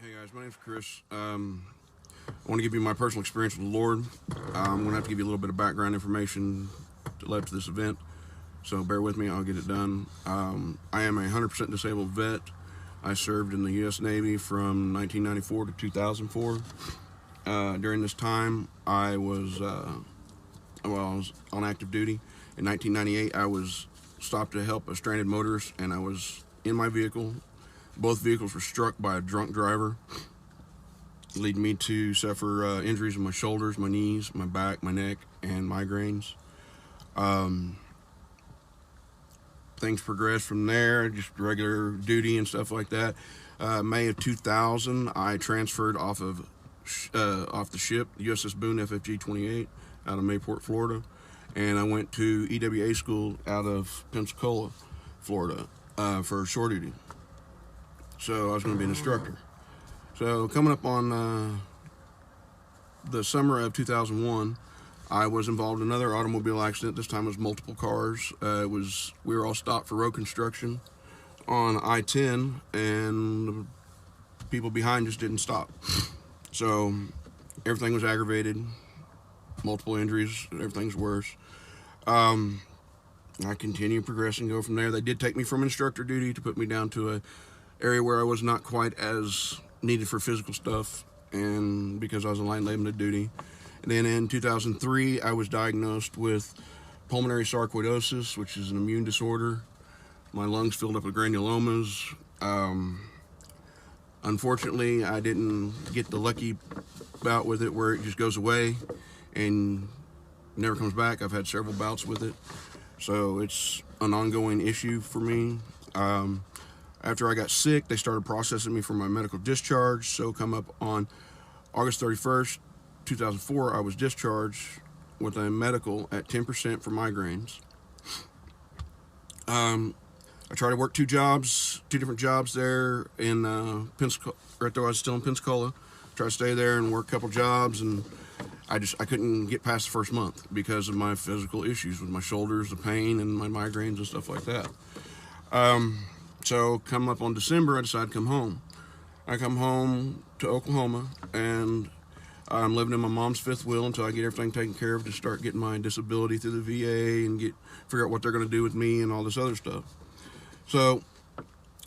Hey guys, my name's Chris. I want to give you my personal experience with the Lord. I'm going to have to give you a little bit of background information that led to this event, so bear with me, I'll get it done. I am a 100% disabled vet. I served in the U.S. Navy from 1994 to 2004. During this time, I was on active duty. In 1998, I was stopped to help a stranded motorist, and I was in my vehicle. Both vehicles were struck by a drunk driver, leading me to suffer injuries in my shoulders, my knees, my back, my neck, and migraines. Things progressed from there, just regular duty and stuff like that. May of 2000, I transferred off the ship, USS Boone FFG 28, out of Mayport, Florida, and I went to EWA school out of Pensacola, Florida, for shore duty. So I was going to be an instructor. So coming up on the summer of 2001, I was involved in another automobile accident. This time it was multiple cars. We were all stopped for road construction on I-10, and the people behind just didn't stop. So everything was aggravated, multiple injuries, everything's worse. I continued progressing, go from there. They did take me from instructor duty to put me down to a area where I was not quite as needed for physical stuff, and because I was on line limited duty. And then in 2003, I was diagnosed with pulmonary sarcoidosis, which is an immune disorder. My lungs filled up with granulomas. Unfortunately, I didn't get the lucky bout with it where it just goes away and never comes back. I've had several bouts with it, so it's an ongoing issue for me. After I got sick, they started processing me for my medical discharge. So come up on August 31st, 2004, I was discharged with a medical at 10% for migraines. I tried to work two different jobs there in Pensacola, right though I was still in Pensacola. Tried to stay there and work a couple jobs, and I couldn't get past the first month because of my physical issues with my shoulders, the pain, and my migraines and stuff like that. So come up on December, I decided to come home. I come home to Oklahoma, and I'm living in my mom's fifth wheel until I get everything taken care of to start getting my disability through the VA and figure out what they're going to do with me and all this other stuff. So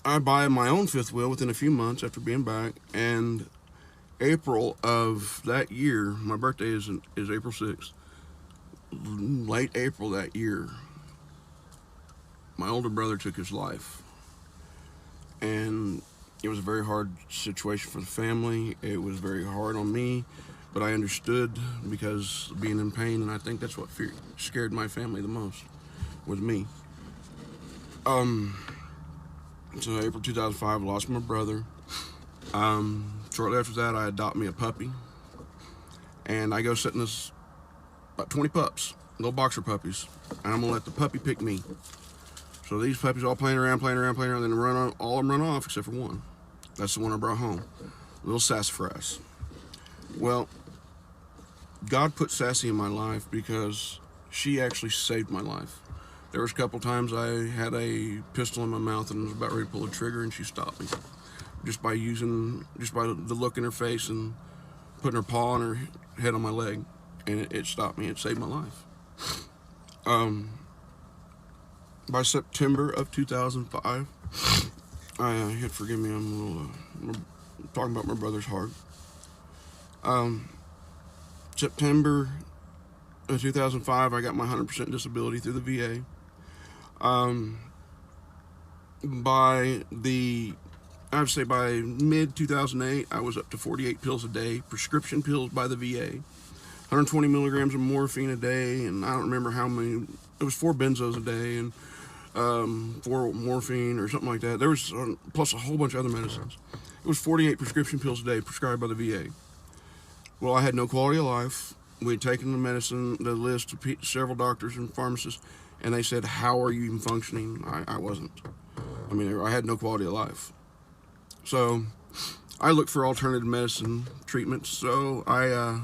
I buy my own fifth wheel within a few months after being back, and April of that year, my birthday is April 6th, late April that year, my older brother took his life. And it was a very hard situation for the family. It was very hard on me, but I understood because of being in pain, and I think that's what scared my family the most, was me. So April 2005, I lost my brother. Shortly after that, I adopt me a puppy, and I go sit in this, about 20 pups, little boxer puppies, and I'm gonna let the puppy pick me. So these puppies all playing around, then all of them run off except for one. That's the one I brought home, little sassafras. Well, God put Sassy in my life because she actually saved my life. There was a couple times I had a pistol in my mouth and was about ready to pull the trigger, and she stopped me just by the look in her face and putting her paw on her head on my leg, and it stopped me. It saved my life. By September of 2005, forgive me, I'm talking about my brother's heart. September of 2005, I got my 100% disability through the VA. By mid-2008, I was up to 48 pills a day, prescription pills by the VA, 120 milligrams of morphine a day, and I don't remember how many, it was 4 benzos a day, and 4 morphine or something like that. There was plus a whole bunch of other medicines. It was 48 prescription pills a day prescribed by the VA. Well, I had no quality of life. We had taken the list to several doctors and pharmacists, and they said, "How are you even functioning?" I wasn't. I mean, I had no quality of life. So I looked for alternative medicine treatments. So I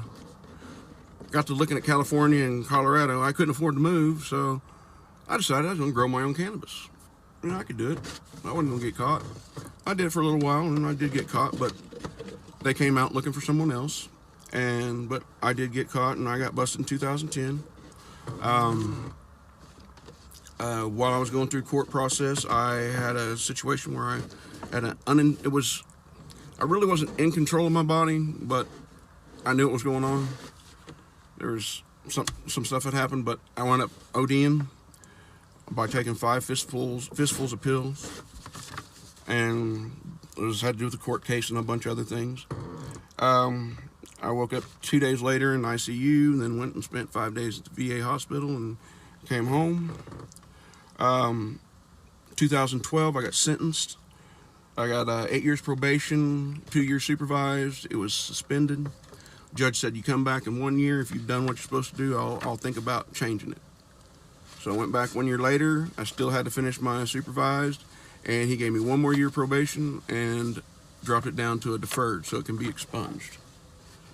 got to looking at California and Colorado. I couldn't afford to move, so I decided I was going to grow my own cannabis. I could do it. I wasn't going to get caught. I did it for a little while, and I did get caught, but they came out looking for someone else, but I did get caught, and I got busted in 2010. While I was going through court process, I had a situation where I had I really wasn't in control of my body, but I knew what was going on. There was some stuff that happened, but I wound up ODing by taking 5 fistfuls of pills, and it had to do with the court case and a bunch of other things. I woke up 2 days later in ICU, and then went and spent 5 days at the VA hospital and came home. 2012, I got sentenced. I got 8 years probation, 2 years supervised. It was suspended. Judge said, you come back in 1 year. If you've done what you're supposed to do, I'll think about changing it. So I went back 1 year later. I still had to finish my supervised, and he gave me 1 more year probation and dropped it down to a deferred so it can be expunged.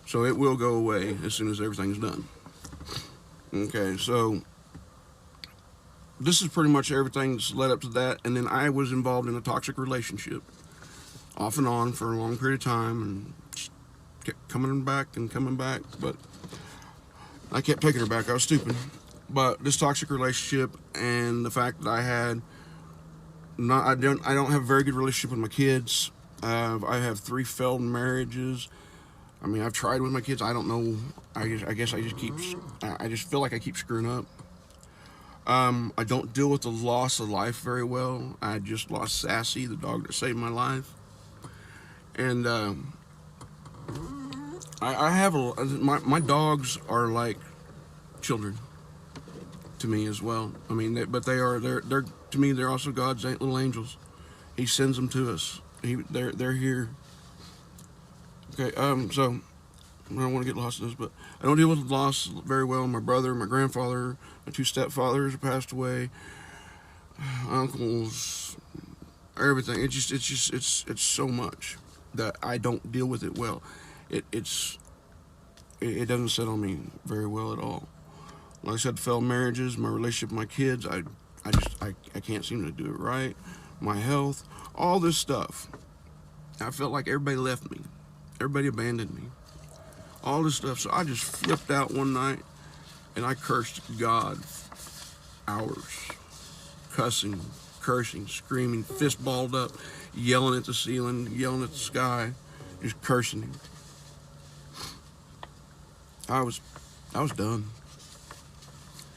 So it will go away as soon as everything's done. Okay, so this is pretty much everything that's led up to that. And then I was involved in a toxic relationship off and on for a long period of time, and just kept coming back, but I kept taking her back. I was stupid. But this toxic relationship and the fact that I don't have a very good relationship with my kids. I have 3 failed marriages. I mean, I've tried with my kids. I don't know. I guess I just feel like I keep screwing up. I don't deal with the loss of life very well. I just lost Sassy, the dog that saved my life. And I have my dogs are like children to me as well. I mean, they're to me, they're also God's little angels. He sends them to us. They're here. Okay, so I don't want to get lost in this, but I don't deal with loss very well. My brother, my grandfather, my 2 stepfathers have passed away. Uncles, everything. It's so much that I don't deal with it well. It doesn't sit on me very well at all. Like I said, failed marriages, my relationship with my kids, I can't seem to do it right. My health, all this stuff. I felt like everybody left me. Everybody abandoned me. All this stuff. So I just flipped out one night and I cursed God hours. Cussing, cursing, screaming, fist balled up, yelling at the ceiling, yelling at the sky, just cursing him. I was done.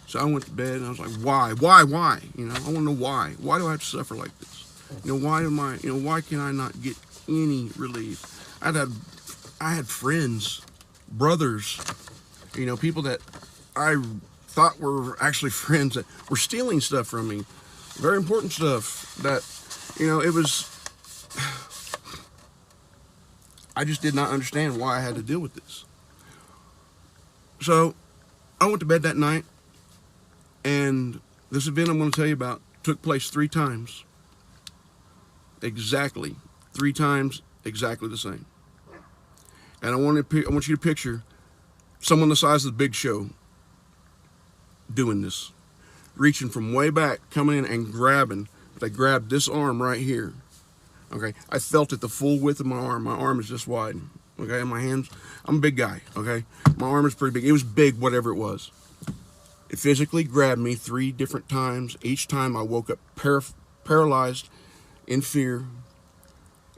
So I went to bed and I was like, why? You know, I want to know why. Why do I have to suffer like this? You know, why can I not get any relief? I had friends, brothers, you know, people that I thought were actually friends that were stealing stuff from me. Very important stuff that, you know, I just did not understand why I had to deal with this. So I went to bed that night, and this event I'm going to tell you about took place 3 times. Exactly. 3 times, exactly the same. And I want you to picture someone the size of the Big Show doing this. Reaching from way back, coming in and grabbing. They grabbed this arm right here. Okay, I felt it the full width of my arm. My arm is this wide. Okay, and my hands, I'm a big guy. Okay, my arm is pretty big. It was big, whatever it was. It physically grabbed me 3 different times. Each time I woke up paralyzed in fear.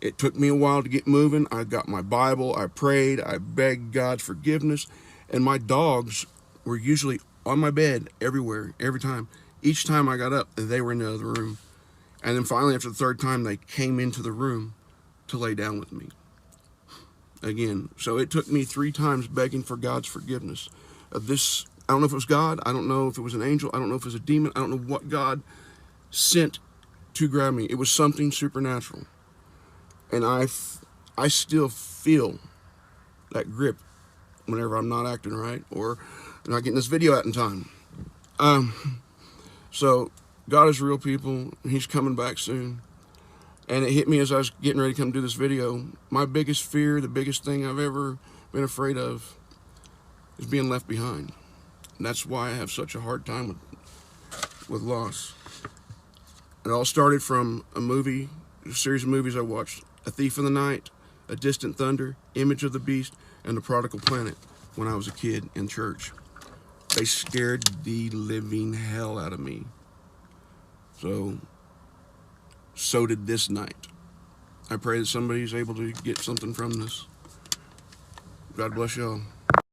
It took me a while to get moving. I got my Bible. I prayed. I begged God's forgiveness. And my dogs were usually on my bed everywhere, every time. Each time I got up, they were in the other room. And then finally, after the 3rd time, they came into the room to lay down with me. Again, so it took me 3 times begging for God's forgiveness. This, I don't know if it was God. I don't know if it was an angel. I don't know if it was a demon. I don't know what God sent to grab me. It was something supernatural. And I still feel that grip whenever I'm not acting right or not getting this video out in time. So God is real, people. He's coming back soon. And it hit me as I was getting ready to come do this video. My biggest fear, the biggest thing I've ever been afraid of is being left behind. And that's why I have such a hard time with loss. It all started from a series of movies I watched. A Thief in the Night, A Distant Thunder, Image of the Beast, and The Prodigal Planet when I was a kid in church. They scared the living hell out of me. So did this night. I pray that somebody's able to get something from this. God bless y'all.